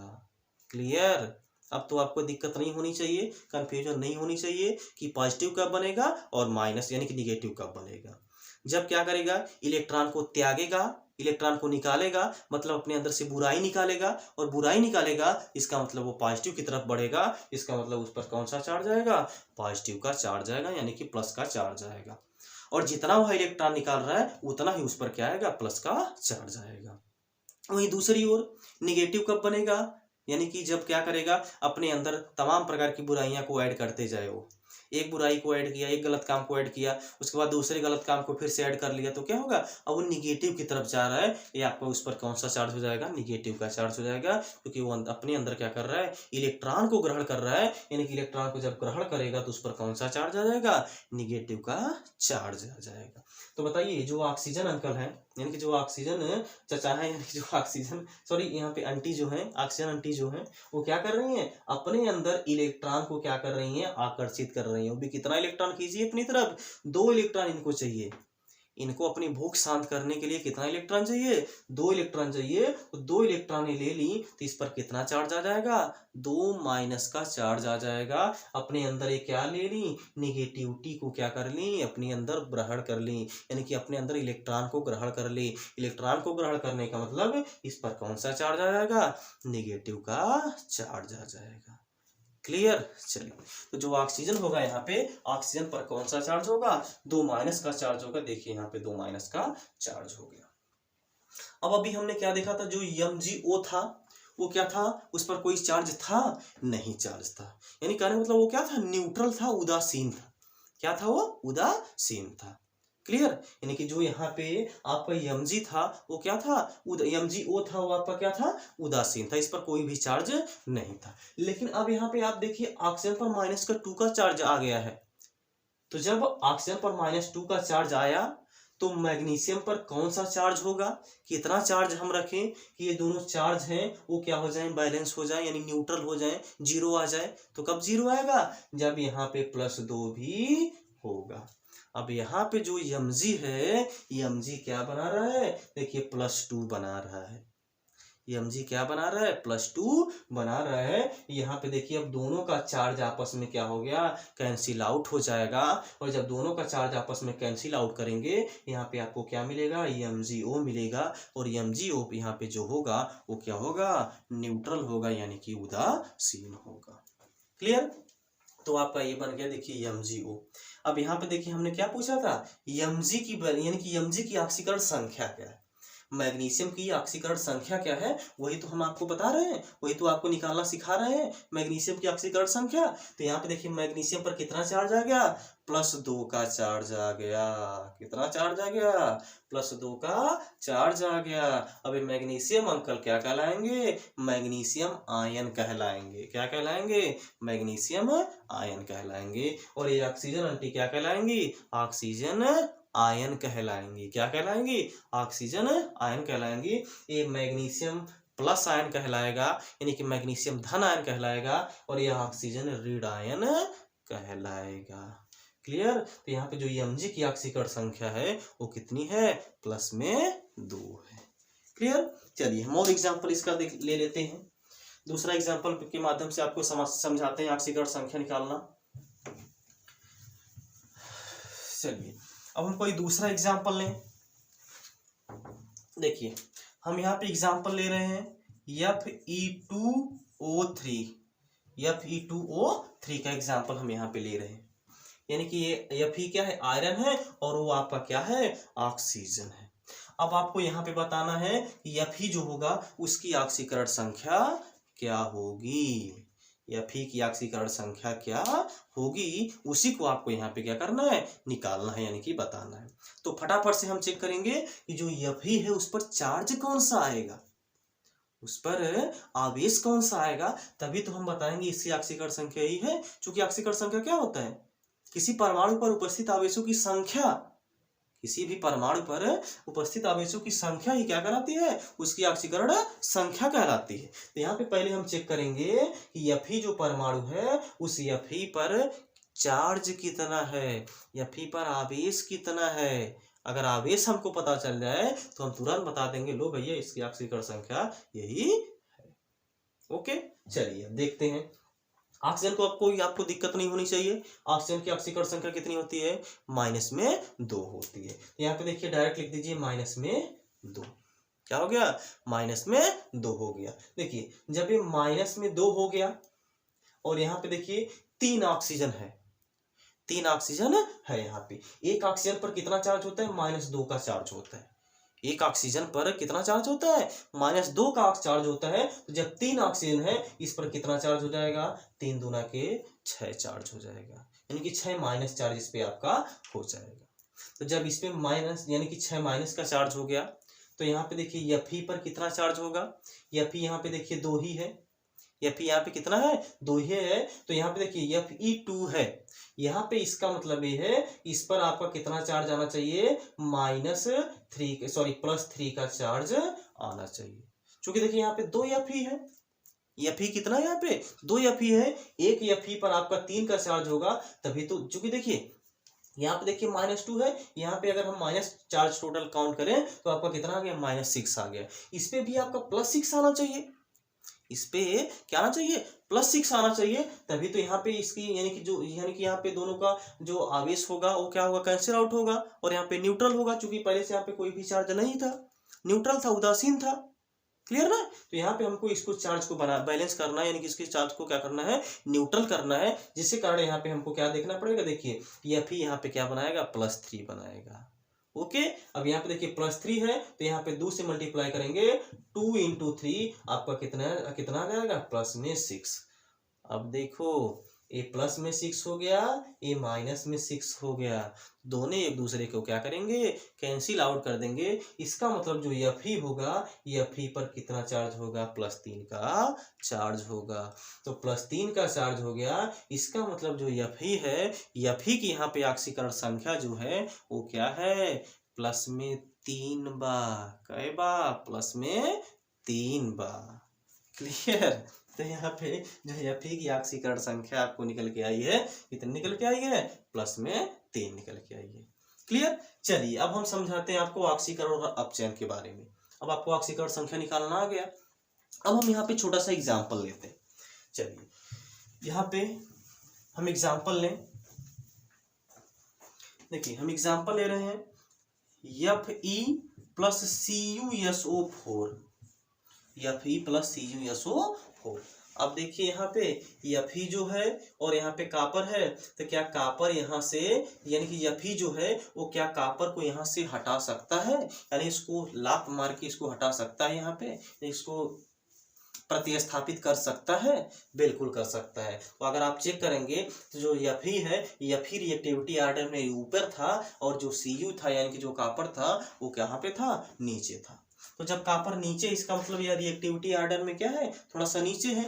क्लियर। अब तो आपको दिक्कत नहीं होनी चाहिए, कंफ्यूजन नहीं होनी चाहिए कि पॉजिटिव कब बनेगा और माइनस यानी कि निगेटिव कब बनेगा। जब क्या करेगा, इलेक्ट्रॉन को त्यागेगा, इलेक्ट्रॉन को निकालेगा मतलब अपने अंदर से बुराई निकालेगा, और बुराई निकालेगा इसका मतलब वो पॉजिटिव की तरफ बढ़ेगा। इसका मतलब उस पर कौन सा चार्ज आएगा, पॉजिटिव का चार्ज आएगा, यानी कि प्लस का चार्ज आएगा। और जितना वह इलेक्ट्रॉन निकाल रहा है उतना ही उस पर क्या आएगा, प्लस का चार्ज आएगा। वहीं दूसरी ओर निगेटिव कब बनेगा, यानी कि जब क्या करेगा, अपने अंदर तमाम प्रकार की बुराइयां को ऐड करते जाए। वो एक बुराई को ऐड किया, एक गलत काम को ऐड किया, उसके बाद दूसरे गलत काम को फिर से ऐड कर लिया, तो क्या होगा, अब वो निगेटिव की तरफ जा रहा है। ये आपको उस पर कौन सा चार्ज हो जाएगा, निगेटिव का चार्ज हो जाएगा, क्योंकि वो अपने अंदर क्या कर रहा है, इलेक्ट्रॉन को ग्रहण कर रहा है। यानी कि इलेक्ट्रॉन को जब ग्रहण करेगा तो उस पर कौन सा चार्ज आ जाएगा, निगेटिव का चार्ज आ जाएगा। तो बताइए जो ऑक्सीजन अंकल है, यानी कि जो ऑक्सीजन चचा है, यानी कि जो ऑक्सीजन सॉरी यहाँ पे आंटी जो है, ऑक्सीजन आंटी जो है, वो क्या कर रही हैं, अपने अंदर इलेक्ट्रॉन को क्या कर रही हैं, आकर्षित कर रही हैं। वो भी कितना इलेक्ट्रॉन खींचिए अपनी तरफ, 2 इलेक्ट्रॉन इनको चाहिए। इनको अपनी भूख शांत करने के लिए कितना इलेक्ट्रॉन चाहिए, 2 इलेक्ट्रॉन चाहिए। तो 2 इलेक्ट्रॉन ले ली तो इस पर कितना चार्ज आ जाएगा, 2 माइनस का चार्ज आ जाएगा। अपने अंदर ये क्या ले ली, निगेटिविटी को क्या कर ली, अपने अंदर ग्रहण कर ली, यानी कि अपने अंदर इलेक्ट्रॉन को ग्रहण कर ली। इलेक्ट्रॉन को ग्रहण करने का मतलब इस पर कौन सा चार्ज आ जाएगा, निगेटिव का चार्ज आ जाएगा। क्लियर। चलिए, तो जो ऑक्सीजन होगा यहाँ पे, ऑक्सीजन पर कौन सा चार्ज होगा, 2 माइनस का चार्ज होगा। देखिए यहाँ पे 2 माइनस का चार्ज हो गया। अब अभी हमने क्या देखा था, जो MgO था वो क्या था, उस पर कोई चार्ज था नहीं, चार्ज था। यानी कहने का मतलब वो क्या था, न्यूट्रल था, उदासीन था। क्या था वो, उदासीन था। क्लियर। यानी कि जो यहाँ पे आपका Mg था वो क्या था, MgO था, वो आपका क्या था, उदासीन था, इस पर कोई भी चार्ज नहीं था। लेकिन अब यहाँ पे आप देखिए ऑक्सीजन पर -2 का चार्ज आ गया है। तो जब ऑक्सीजन पर -2 का चार्ज आया तो मैग्नीशियम पर कौन सा चार्ज होगा, कितना चार्ज हम रखें कि ये दोनों चार्ज हैं वो क्या हो जाए, बैलेंस हो जाए, यानी न्यूट्रल हो जाए, जीरो आ जाए। तो कब जीरो आएगा, जब यहाँ पे +2 भी होगा। अब यहाँ पे जो Mg है, Mg क्या बना रहा है, देखिए +2 बना रहा है। Mg क्या बना रहा है, +2 बना रहा है। यहाँ पे देखिए अब दोनों का चार्ज आपस में क्या हो गया, कैंसिल आउट हो जाएगा। और जब दोनों का चार्ज आपस में कैंसिल आउट करेंगे, यहाँ पे आपको क्या मिलेगा, MgO मिलेगा। और MgO यहाँ पे जो होगा वो क्या होगा, न्यूट्रल होगा, यानी कि उदासीन होगा। क्लियर। तो आपका ये बन गया, देखिए MgO। अब यहाँ पे देखिए हमने क्या पूछा था, Mg की यानी कि Mg की ऑक्सीकरण संख्या क्या है, मैग्नीशियम की ऑक्सीकरण संख्या क्या है, वही तो हम आपको बता रहे हैं, वही तो आपको निकालना सिखा रहे हैं, मैग्नीशियम की ऑक्सीकरण संख्या। तो यहाँ पे देखिए मैग्नीशियम पर कितना चार्ज आ गया, +2 का चार्ज आ गया। कितना चार्ज आ गया, +2 का चार्ज आ गया। अब मैग्नीशियम अंकल क्या कहलाएंगे, मैग्नीशियम आयन कहलाएंगे। क्या कहलाएंगे, मैग्नीशियम आयन कहलाएंगे। और ये ऑक्सीजन आंटी क्या कहलाएंगी, ऑक्सीजन आयन कहलाएंगी। क्या कहलाएंगी, ऑक्सीजन आयन कहलाएंगी। ये मैग्नीशियम प्लस आयन कहलाएगा, यानी कि मैग्नीशियम धन आयन कहलाएगा। और यह ऑक्सीजन ऋण आयन कहलाएगा। क्लियर। तो यहाँ पे जो Mg की ऑक्सीकरण संख्या है वो कितनी है, +2 है। क्लियर। चलिए हम और एग्जाम्पल इसका ले लेते हैं। दूसरा एग्जाम्पल के माध्यम से आपको समझाते हैं ऑक्सीकरण संख्या निकालना। चलिए अब हम कोई दूसरा एग्जाम्पल लें। देखिए हम यहाँ पे एग्जाम्पल ले रहे हैं Fe2O3। Fe2O3 का एग्जाम्पल हम यहाँ पे ले रहे हैं, यानी कि ये Fe क्या है, आयरन है, और वो आपका क्या है, ऑक्सीजन है। अब आपको यहाँ पे बताना है कि Fe जो होगा उसकी ऑक्सीकरण संख्या क्या होगी, Fe की ऑक्सीकरण संख्या क्या होगी, उसी को आपको यहाँ पे क्या करना है, निकालना है, यानी कि बताना है। तो फटाफट से हम चेक करेंगे कि जो Fe है उस पर चार्ज कौन सा आएगा, उस पर आवेश कौन सा आएगा, तभी तो हम बताएंगे इसकी ऑक्सीकरण संख्या यही है। क्योंकि ऑक्सीकरण संख्या क्या होता है, किसी परमाणु पर उपस्थित आवेशों की संख्या, किसी भी परमाणु पर उपस्थित आवेशों की संख्या ही क्या कहलाती है, उसकी ऑक्सीकरण संख्या कहलाती है। तो यहाँ पे पहले हम चेक करेंगे कि Fe जो परमाणु है उस Fe पर चार्ज कितना है, Fe पर आवेश कितना है। अगर आवेश हमको पता चल जाए तो हम तुरंत बता देंगे, लो भैया इसकी ऑक्सीकरण संख्या यही है। ओके, चलिए देखते हैं। ऑक्सीजन को आपको दिक्कत नहीं होनी चाहिए। ऑक्सीजन की ऑक्सीकरण संख्या कितनी होती है, -2 होती है। तो यहाँ पे देखिए डायरेक्ट लिख दीजिए -2। क्या हो गया, -2 हो गया। देखिए जब ये -2 हो गया और यहाँ पे देखिए 3 ऑक्सीजन है, 3 ऑक्सीजन है यहाँ पे। एक ऑक्सीजन पर कितना चार्ज होता है, -2 का चार्ज होता है। एक ऑक्सीजन पर कितना चार्ज होता है, -2 का चार्ज होता है। तो जब 3 ऑक्सीजन है इस पर कितना चार्ज हो जाएगा, 3 दूना के 6 चार्ज हो जाएगा, यानी कि 6 माइनस चार्ज इस पे आपका हो जाएगा। तो जब इस पे माइनस यानी कि 6 माइनस का चार्ज हो गया तो यहाँ पे देखिए Fe पर कितना चार्ज होगा, Fe यहाँ पे देखिए 2 ही है, Fe यहाँ पे कितना है, 2 ही है। तो यहाँ पे देखिए Fe2 है, यहाँ पे इसका मतलब ये है इस पर आपका कितना चार्ज आना चाहिए, +3 का चार्ज आना चाहिए। क्योंकि देखिए यहाँ पे 2 Fe है, Fe कितना है, यहाँ पे 2 Fe है। एक Fe पर आपका 3 का चार्ज होगा, तभी तो। चूंकि देखिए यहाँ पे देखिए -2 है, यहाँ पे अगर हम माइनस चार्ज टोटल काउंट करें तो आपका कितना आ गया, -6 आ गया। इस पे भी आपका +6 आना चाहिए, इस पे क्या आना चाहिए, +6 आना चाहिए। तभी तो यहाँ पे इसकी यानी कि यहाँ पे दोनों का जो आवेश होगा वो क्या होगा, कैंसिल आउट होगा, और यहाँ पे न्यूट्रल होगा। क्योंकि पहले से यहाँ पे कोई भी चार्ज नहीं था, न्यूट्रल था, उदासीन था। क्लियर ना। तो यहाँ पे हमको इसको चार्ज को बैलेंस करना है, यानी कि इसके चार्ज को क्या करना है, न्यूट्रल करना है। जिसके कारण यहाँ पे हमको क्या देखना पड़ेगा, देखिए Fe यहाँ पे क्या बनाएगा, +3 बनाएगा। ओके, अब यहाँ पे देखिए +3 है तो यहाँ पे 2 से मल्टीप्लाई करेंगे, 2 × 3 आपका कितना आ जाएगा, +6। अब देखो ए +6 हो गया, ए -6 हो गया, दोनों एक दूसरे को क्या करेंगे, कैंसिल आउट कर देंगे। इसका मतलब जो Fe होगा, Fe पर कितना चार्ज होगा, +3 का चार्ज होगा। तो +3 का चार्ज हो गया। इसका मतलब जो Fe है, Fe की यहाँ पे ऑक्सीकरण संख्या जो है वो क्या है, +3 बार। कै बार, +3 बार। क्लियर। तो यहाँ पे जो Fe की ऑक्सीकरण संख्या आपको निकल के आई है, कितनी निकल के आई है, +3 निकल के आई है। क्लियर। चलिए अब हम समझाते हैं आपको ऑक्सीकरण और अपचयन के बारे में। अब आपको ऑक्सीकरण संख्या निकालना आ गया। अब हम यहाँ पे छोटा सा एग्जाम्पल लेते हैं। चलिए यहाँ पे हम एग्जाम्पल लें, देखिए हम एग्जाम्पल ले रहे हैं Fe + CuSO4, Fe + CuSO4। अब देखिए यहाँ पे Fe जो है और यहाँ पे कॉपर है, तो क्या कॉपर यहाँ से यानी कि Fe जो है वो क्या कॉपर को यहाँ से हटा सकता है, यानी इसको लात मार के इसको हटा सकता है, यहाँ पे इसको प्रतिस्थापित कर सकता है, बिल्कुल कर सकता है। तो अगर आप चेक करेंगे तो जो Fe है, Fe रिएक्टिविटी आर्डर में ऊपर था, और जो Cu था यानी कि जो कॉपर था वो कहाँ पे था, नीचे था। तो जब कॉपर नीचे, इसका मतलब यह रिएक्टिविटी आर्डर में क्या है, थोड़ा सा नीचे है,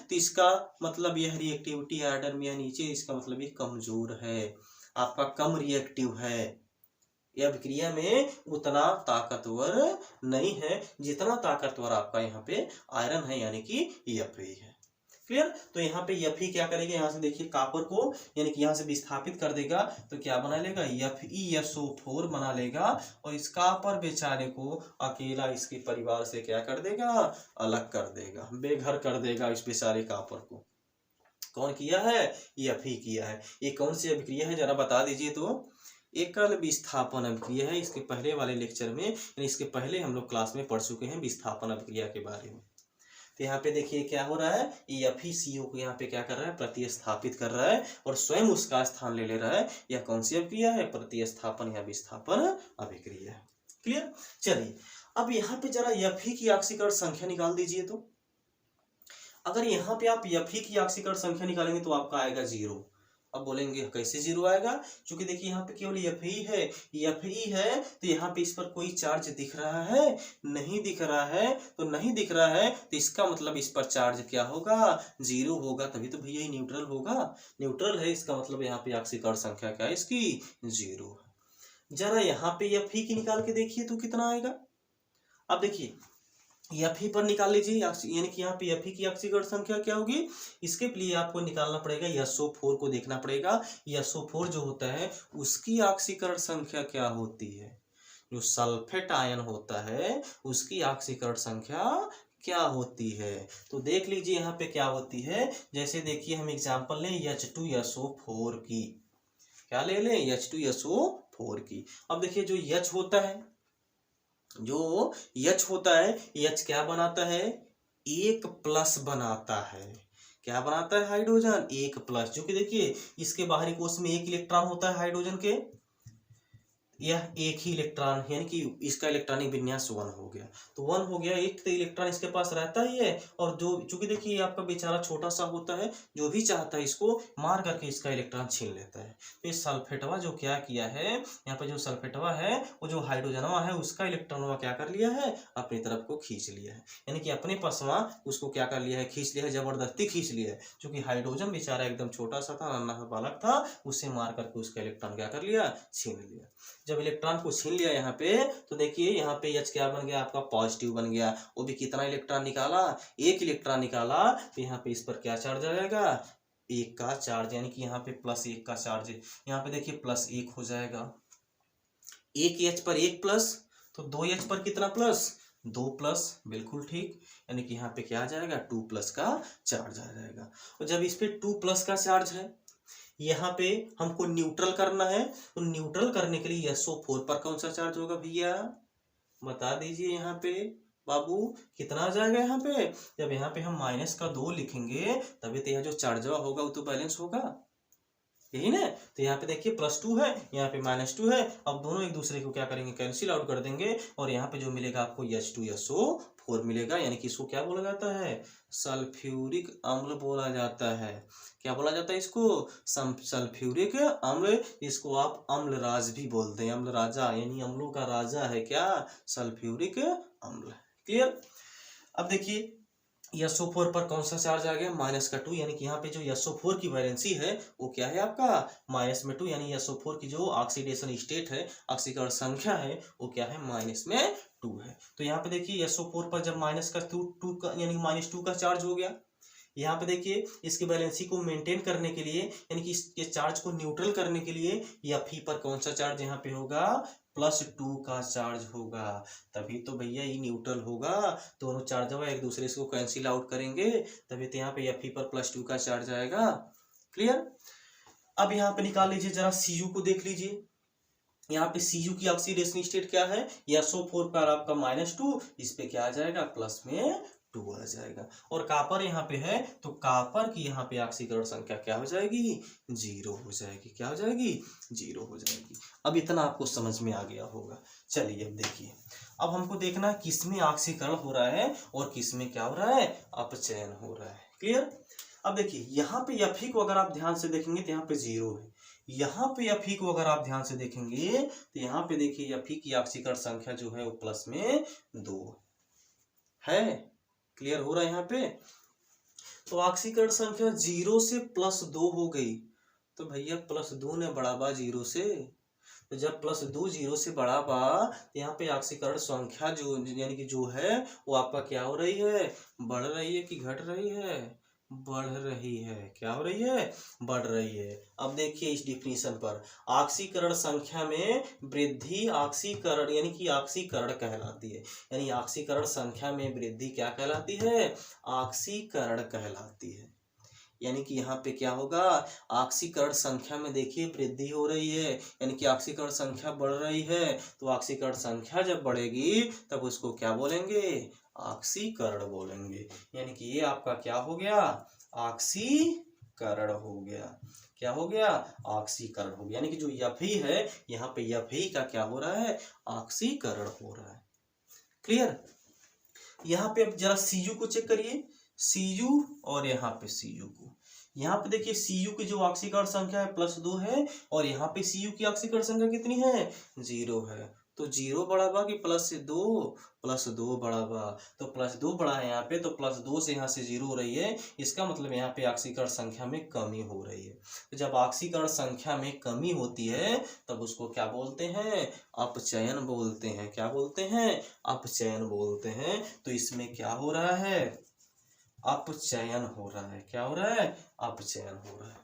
तो इसका मतलब यह रिएक्टिविटी आर्डर में नीचे, इसका मतलब ये कमजोर है, आपका कम रिएक्टिव है। यह अभिक्रिया में उतना ताकतवर नहीं है जितना ताकतवर आपका यहाँ पे आयरन है, यानी कि Fe है। क्लियर। तो यहाँ पे Fe क्या करेगा, यहाँ से देखिए कॉपर को यानी कि यहाँ से विस्थापित कर देगा, तो क्या बना लेगा, FeSO4 बना लेगा, और इस कॉपर बेचारे को अकेला इसके परिवार से क्या कर देगा, अलग कर देगा, बेघर कर देगा इस बेचारे कॉपर को। कौन किया है, Fe किया है। ये कौन सी अभिक्रिया है जरा बता दीजिए। तो एकल विस्थापन अभिक्रिया है। इसके पहले वाले लेक्चर में, यानी इसके पहले हम लोग क्लास में पढ़ चुके हैं विस्थापन अभिक्रिया के बारे में। तो यहाँ पे देखिए क्या हो रहा है, एफ ही सी ओ को यहाँ पे क्या कर रहा है, प्रतिस्थापित कर रहा है और स्वयं उसका स्थान ले रहा है। यह कौन सी अभिक्रिया है, प्रतिस्थापन या विस्थापन अभिक्रिया है। क्लियर। चलिए अब यहाँ पे जरा एफ ही की ऑक्सीकरण संख्या निकाल दीजिए। तो अगर यहाँ पे आप एफ ही की ऑक्सीकरण संख्या निकालेंगे तो आपका आएगा 0। अब बोलेंगे कैसे 0 आएगा, क्योंकि देखिए यहाँ पे केवल एफ ही है, एफ ही है तो यहाँ पे इस पर कोई चार्ज दिख रहा है, नहीं दिख रहा है। तो नहीं दिख रहा है तो इसका मतलब इस पर चार्ज क्या होगा, 0 होगा, तभी तो भैया ये न्यूट्रल होगा। न्यूट्रल है, इसका मतलब यहाँ पे ऑक्सीकरण संख्या क्या है इसकी, 0 है। जरा यहाँ पे एफ ही की निकाल के देखिए तो कितना आएगा। अब देखिए एफ ही पर निकाल लीजिए, यानी कि यहाँ पे एफ ही की ऑक्सीकरण संख्या क्या होगी, इसके लिए आपको निकालना पड़ेगा SO4 को देखना पड़ेगा। SO4 जो होता है उसकी ऑक्सीकरण संख्या क्या होती है, जो सल्फेट आयन होता है उसकी ऑक्सीकरण संख्या क्या होती है। तो देख लीजिए यहाँ पे क्या होती है। जैसे देखिए हम एग्जाम्पल लें H2SO4 की, क्या ले लें, H2SO4 की। अब देखिए जो H होता है, जो H होता है, H क्या बनाता है, 1+ बनाता है। क्या बनाता है, हाइड्रोजन 1+, जो कि देखिए इसके बाहरी कोश में 1 इलेक्ट्रॉन होता है हाइड्रोजन के, यह एक ही इलेक्ट्रॉन, यानी कि इसका इलेक्ट्रॉनिक विन्यास 1 हो गया। तो 1 हो गया, एक तो इलेक्ट्रॉन इसके पास रहता ही है, और जो चूंकि देखिए ये आपका बेचारा छोटा सा होता है, जो भी चाहता है इसको मार करके इसका इलेक्ट्रॉन छीन लेता है। तो ये सल्फेटवा जो क्या किया है, यहाँ पे जो सल्फेटवा है वो जो हाइड्रोजनवा है उसका इलेक्ट्रॉनवा क्या कर लिया है, अपनी तरफ को खींच लिया है, यानी कि अपने पसवा उसको क्या कर लिया है, खींच लिया है, जबरदस्ती खींच लिया है। क्योंकि हाइड्रोजन बेचारा एकदम छोटा सा था, नन्हा सा बालक था, उसे मार करके उसका इलेक्ट्रॉन क्या कर लिया, छीन लिया। जब इलेक्ट्रॉन को छीन लिया यहाँ पे, तो देखिए यहाँ पे H क्या बन गया, आपका पॉजिटिव बन गया। वो भी कितना इलेक्ट्रॉन निकाला, 1 इलेक्ट्रॉन निकाला। तो यहाँ पे इस पर क्या चार्ज आ जाएगा, 1 का चार्ज, यानी कि यहाँ पे +1 का चार्ज है। यहाँ पे देखिए +1 हो जाएगा, 1 H पर 1+, तो 2 H पर कितना प्लस, 2+, बिल्कुल ठीक। यानी कि यहाँ पे क्या आ जाएगा, 2+ का चार्ज आ जाएगा। और जब इस पे 2+ का चार्ज है, यहाँ पे हमको न्यूट्रल करना है, तो न्यूट्रल करने के लिए SO4 पर कौन सा चार्ज होगा भैया, बता दीजिए यहाँ पे बाबू, कितना आ जाएगा यहाँ पे। जब यहाँ पे हम -2 लिखेंगे तभी तो यह जो चार्जवा होगा वो तो बैलेंस होगा, यही ना। तो यहाँ पे देखिए +2 है, यहाँ पे -2 है। अब दोनों एक दूसरे को क्या करेंगे, कैंसिल आउट कर देंगे, और यहाँ पे जो मिलेगा आपको H2SO4 मिलेगा, यानी कि इसको क्या बोला जाता है, सल्फ्यूरिक अम्ल बोला जाता है। क्या बोला जाता है इसको, सल्फ्यूरिक अम्ल। इसको आप अम्लराज भी बोलते हैं, अम्ल राजा, यानी अम्लों का राजा है क्या, सल्फ्यूरिक अम्ल। क्लियर। अब देखिए SO4 पर कौन सा चार्ज आ गया, -2, यानी कि यहाँ पे जो SO4 की वैलेंसी है वो क्या है आपका -2, यानी SO4 की जो ऑक्सीडेशन स्टेट है, ऑक्सीकरण संख्या है, वो क्या है, -2 है। तो यहाँ पे देखिए SO4 पर जब -2 का यानी -2 का चार्ज हो गया, यहाँ पे देखिए इसकी बैलेंसी को मेंटेन करने के लिए, यानी कि इसके चार्ज को न्यूट्रल करने के लिए एफ पर कौन सा चार्ज यहाँ पे होगा, +2 का चार्ज होगा, तभी तो भैया ये न्यूट्रल होगा। दोनों चार्ज एक दूसरे को कैंसिल आउट करेंगे, तभी तो यहाँ पे एफ पर +2 का चार्ज आएगा। क्लियर। अब यहाँ पे निकाल लीजिए जरा Cu को देख लीजिए। यहाँ पे Cu की ऑक्सीडेशन स्टेट क्या है, SO4 पर आपका -2, इस पे क्या आ जाएगा, +2 आ जाएगा। और कापर यहाँ पे है, तो कापर की यहाँ पे ऑक्सीकरण संख्या क्या हो जाएगी, 0 हो जाएगी। क्या हो जाएगी, 0 हो जाएगी। अब इतना आपको समझ में आ गया होगा। चलिए अब देखिए, अब हमको देखना है किसमें ऑक्सीकरण हो रहा है और किसमें क्या हो रहा है, अपचयन हो रहा है। क्लियर। अब देखिए यहाँ पे एफ को अगर आप ध्यान से देखेंगे तो यहाँ पे 0 है, यहाँ पे एफ को अगर आप ध्यान से देखेंगे तो यहाँ पे देखिए एफ की ऑक्सीकरण संख्या जो है वो +2 है। क्लियर हो रहा है यहाँ पे। तो ऑक्सीकरण संख्या 0 से +2 हो गई, तो भैया +2 ने बड़ा बा 0 से, तो जब +2 0 से बड़ा बा तो यहाँ पे ऑक्सीकरण संख्या जो यानी कि जो है वो आपका क्या हो रही है, बढ़ रही है कि घट रही है, बढ़ रही है। क्या हो रही है, बढ़ रही है। अब देखिए इस डिफिनीशन पर, ऑक्सीकरण संख्या में वृद्धि ऑक्सीकरण यानी कि ऑक्सीकरण कहलाती है, यानी ऑक्सीकरण संख्या में वृद्धि क्या कहलाती है, ऑक्सीकरण कहलाती है। यानी कि यहाँ पे क्या होगा, ऑक्सीकरण संख्या में देखिए वृद्धि हो रही है, यानी कि ऑक्सीकरण संख्या बढ़ रही है। तो ऑक्सीकरण संख्या जब बढ़ेगी तब उसको क्या बोलेंगे, ऑक्सीकरण बोलेंगे। यानी कि ये आपका क्या हो गया, ऑक्सीकरण हो गया। क्या हो गया, ऑक्सीकरण हो गया। यानी कि जो Fe है यहाँ पे Fe का क्या हो रहा है, ऑक्सीकरण हो रहा है। क्लियर। यहाँ पे अब जरा Cu को चेक करिए, Cu और यहाँ पे Cu को, यहाँ पे देखिए Cu की जो ऑक्सीकरण संख्या है +2 है और यहाँ पे Cu की ऑक्सीकरण संख्या कितनी है, 0 है। तो 0 बड़ा बा कि +2, +2 बड़ा बा, तो +2 बड़ा है यहाँ पे, तो +2 से यहाँ से 0 हो रही है, इसका मतलब यहाँ पे ऑक्सीकरण संख्या में कमी हो रही है। तो जब ऑक्सीकरण संख्या में कमी होती है तब उसको क्या बोलते हैं, अपचयन बोलते हैं। क्या बोलते हैं, अपचयन बोलते हैं। तो इसमें क्या हो रहा है, अपचयन हो रहा है। क्या हो रहा है, अपचयन हो रहा है।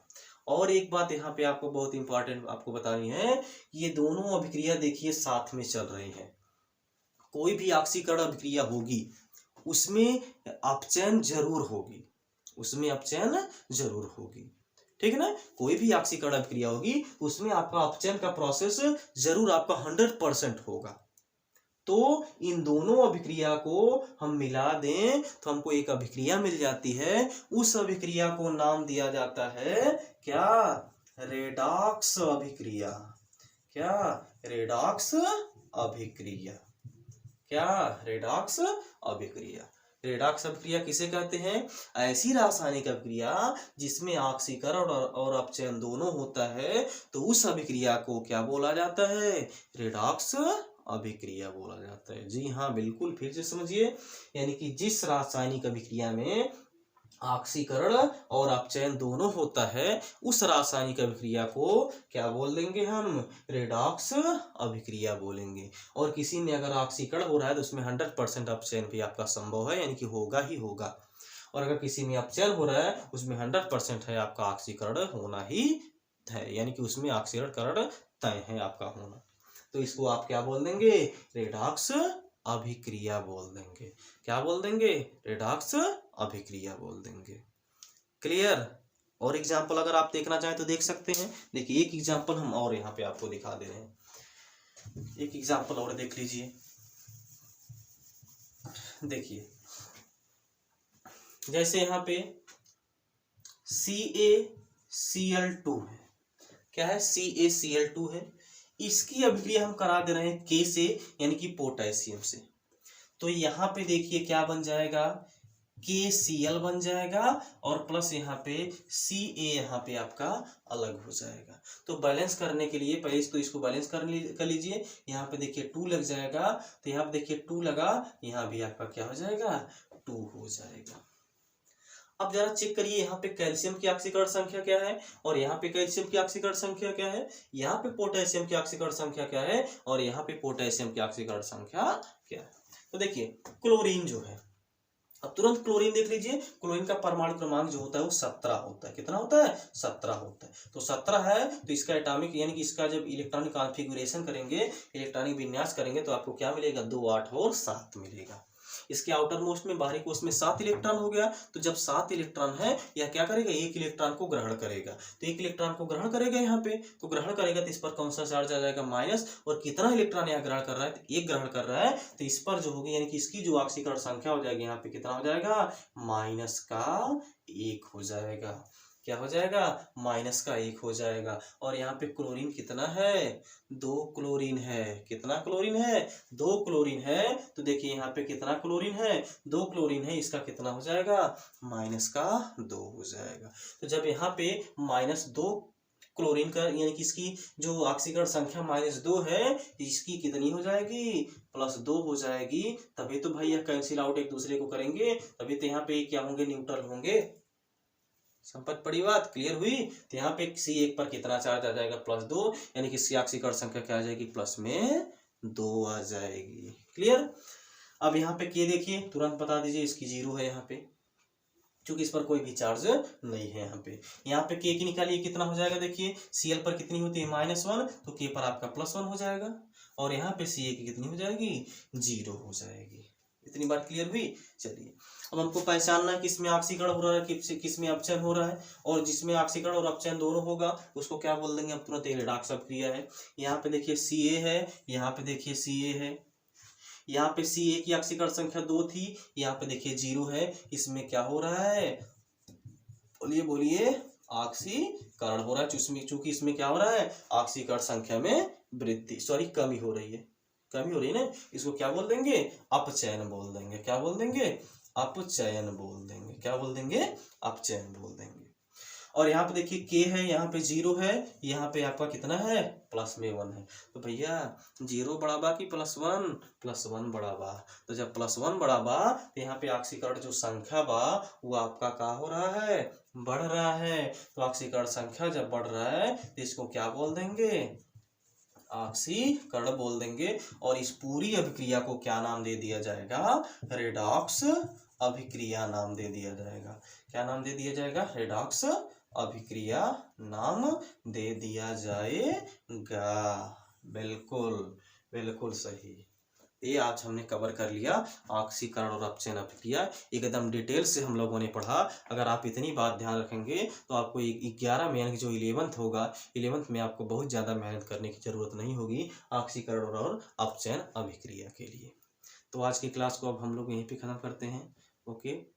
और एक बात यहाँ पे आपको बहुत इंपॉर्टेंट आपको बतानी है, ये दोनों अभिक्रिया देखिए साथ में चल रही है। कोई भी ऑक्सीकरण अभिक्रिया होगी उसमें अपचयन जरूर होगी, उसमें अपचयन जरूर होगी। ठीक है ना, कोई भी ऑक्सीकरण अभिक्रिया होगी उसमें आपका अपचयन का प्रोसेस जरूर आपका 100% होगा। तो इन दोनों अभिक्रिया को हम मिला दें तो हमको एक अभिक्रिया मिल जाती है। उस अभिक्रिया को नाम दिया जाता है क्या, रेडॉक्स अभिक्रिया। क्या, रेडॉक्स अभिक्रिया। क्या, रेडॉक्स अभिक्रिया। रेडॉक्स अभिक्रिया किसे कहते हैं, ऐसी रासायनिक अभिक्रिया जिसमें ऑक्सीकरण और अपचयन दोनों होता है, तो उस अभिक्रिया को क्या बोला जाता है, रेडॉक्स अभिक्रिया बोला जाता है। जी हाँ बिल्कुल, फिर से समझिए, यानी कि जिस रासायनिक अभिक्रिया में ऑक्सीकरण और अपचयन दोनों होता है उस रासायनिक अभिक्रिया को क्या बोल देंगे हम, रेडॉक्स अभिक्रिया बोलेंगे। और किसी में अगर ऑक्सीकरण हो रहा है तो उसमें 100% अपचयन भी आपका संभव है, यानी कि होगा ही होगा। और अगर किसी में अपचयन हो रहा है उसमें 100% है आपका ऑक्सीकरण होना ही है, यानी कि उसमें ऑक्सीकरण तय है आपका होना। तो इसको आप क्या बोल देंगे, रेडॉक्स अभिक्रिया बोल देंगे। क्या बोल देंगे, रेडॉक्स अभिक्रिया बोल देंगे। क्लियर। और एग्जाम्पल अगर आप देखना चाहें तो देख सकते हैं। देखिए एक एग्जाम्पल हम और यहाँ पे आपको दिखा दे रहे हैं, एक एग्जाम्पल और देख लीजिए। देखिए जैसे यहाँ पे CaCl2 है। क्या है, CaCl2 है। इसकी अभिक्रिया हम करा दे रहे हैं K से, यानी कि पोटेशियम से। तो यहाँ पे देखिए क्या बन जाएगा, KCl बन जाएगा और प्लस यहाँ पे Ca यहाँ पे आपका अलग हो जाएगा। तो बैलेंस करने के लिए पहले तो इसको बैलेंस कर लीजिए। यहाँ पे देखिए 2 लग जाएगा, तो यहाँ पे देखिए 2 लगा, यहाँ भी आपका क्या हो जाएगा, 2 हो जाएगा। अब जरा चेक करिए यहाँ पे कैल्शियम की ऑक्सीकरण संख्या क्या है और यहाँ पे कैल्शियम की ऑक्सीकरण संख्या क्या है, यहाँ पे पोटेशियम की ऑक्सीकरण संख्या क्या है और यहाँ पे पोटेशियम की ऑक्सीकरण संख्या क्या है। तो देखिए क्लोरीन जो है, अब तुरंत क्लोरीन देख लीजिए, क्लोरीन का परमाणु क्रमांक जो होता है वो 17 होता है। कितना होता है, 17 होता है। तो 17 है तो इसका एटॉमिक यानी कि इसका जब इलेक्ट्रॉनिक कॉन्फ़िगरेशन करेंगे, इलेक्ट्रॉनिक विन्यास करेंगे तो आपको क्या मिलेगा, 2 8 और 7 मिलेगा। इसके आउटर मोस्ट में, बाहरी कोश में 7 इलेक्ट्रॉन हो गया। तो जब 7 इलेक्ट्रॉन है यह क्या करेगा, 1 इलेक्ट्रॉन को ग्रहण करेगा। तो 1 इलेक्ट्रॉन को ग्रहण करेगा यहाँ पे, तो ग्रहण करेगा तो इस पर कौन सा चार्ज आ जाएगा, माइनस। और कितना इलेक्ट्रॉन यहाँ ग्रहण कर रहा है, तो 1 ग्रहण कर रहा है, तो इस पर जो होगी यानी कि इसकी जो ऑक्सीकरण संख्या हो जाएगी यहाँ पे कितना हो जाएगा, -1 हो जाएगा। क्या हो जाएगा, -1 हो जाएगा। और यहाँ पे क्लोरीन कितना है, 2 क्लोरीन है। कितना क्लोरीन है, 2 क्लोरीन है। तो देखिए यहाँ पे कितना क्लोरीन है, 2 क्लोरीन है, इसका कितना हो जाएगा, -2 हो जाएगा। तो जब यहाँ पे -2 क्लोरीन का यानी कि इसकी जो ऑक्सीकरण संख्या -2 है, इसकी कितनी हो जाएगी, +2 हो जाएगी। तभी तो भाई यह कैंसिल आउट एक दूसरे को करेंगे, तभी तो यहाँ पे क्या होंगे, न्यूट्रल होंगे। समझ पड़ी बात, क्लियर हुई। तो यहाँ पे C1 पर कितना चार्ज आ जाएगा, +2, यानी कि इसकी ऑक्सीकरण संख्या क्या आ जाएगी, +2 आ जाएगी। क्लियर। अब यहाँ पे K देखिए, तुरंत बता दीजिए, इसकी 0 है यहाँ पे, क्योंकि इस पर कोई भी चार्ज नहीं है यहाँ पे। यहाँ पे K की निकालिए, कितना हो जाएगा, देखिए Cl पर कितनी होती है, -1, तो K पर आपका +1 हो जाएगा। और यहाँ पे Ca की कितनी हो जाएगी, 0 हो जाएगी। इतनी बात क्लियर हुई। चलिए अब हमको पहचानना है किसमें ऑक्सीकरण हो रहा है, किसमें अपचयन हो रहा है। और जिसमें ऑक्सीकरण और अपचयन दोनों होगा उसको क्या बोल देंगे हम तुरंत, रेडॉक्स अभिक्रिया है। यहाँ पे देखिए Ca है, यहाँ पे देखिए Ca है, यहाँ पे C1 की ऑक्सीकरण संख्या 2 थी, यहाँ पे देखिए 0 है, इसमें क्या हो रहा है, बोलिए बोलिए, ऑक्सीकरण हो रहा है। चूंकि इसमें क्या हो रहा है, ऑक्सीकरण संख्या में वृद्धि, सॉरी कमी हो रही है, कमी हो रही है ना, इसको क्या बोल देंगे, अपचयन बोल देंगे। क्या बोल देंगे, अपचयन बोल देंगे। क्या बोल देंगे, अपचयन बोल देंगे। और यहाँ पे देखिए k है, यहाँ पे 0 है, यहाँ पे आपका कितना है, प्लस में 1 है। तो भैया 0 बड़ा बा कि +1, +1 बड़ा बा। तो जब +1 बड़ा बा तो यहाँ पे ऑक्सीकरण जो संख्या बा वो आपका क्या हो रहा है, बढ़ रहा है। तो ऑक्सीकरण संख्या जब बढ़ रहा है तो इसको क्या बोल देंगे, ऑक्सीकरण बोल देंगे। और इस पूरी अभिक्रिया को क्या नाम दे दिया जाएगा, रेडॉक्स अभिक्रिया नाम दे दिया जाएगा। क्या नाम दे दिया जाएगा, रेडॉक्स अभिक्रिया नाम दे दिया जाएगा। बिल्कुल बिल्कुल सही। ये आज हमने कवर कर लिया ऑक्सीकरण और अपचयन अभिक्रिया, एकदम डिटेल से हम लोगों ने पढ़ा। अगर आप इतनी बात ध्यान रखेंगे तो आपको 11 में यानी जो 11th होगा, 11th में आपको बहुत ज़्यादा मेहनत करने की जरूरत नहीं होगी ऑक्सीकरण और अपचयन अभिक्रिया के लिए। तो आज की क्लास को अब हम लोग यहीं पे ख़त्म करते हैं। ओके।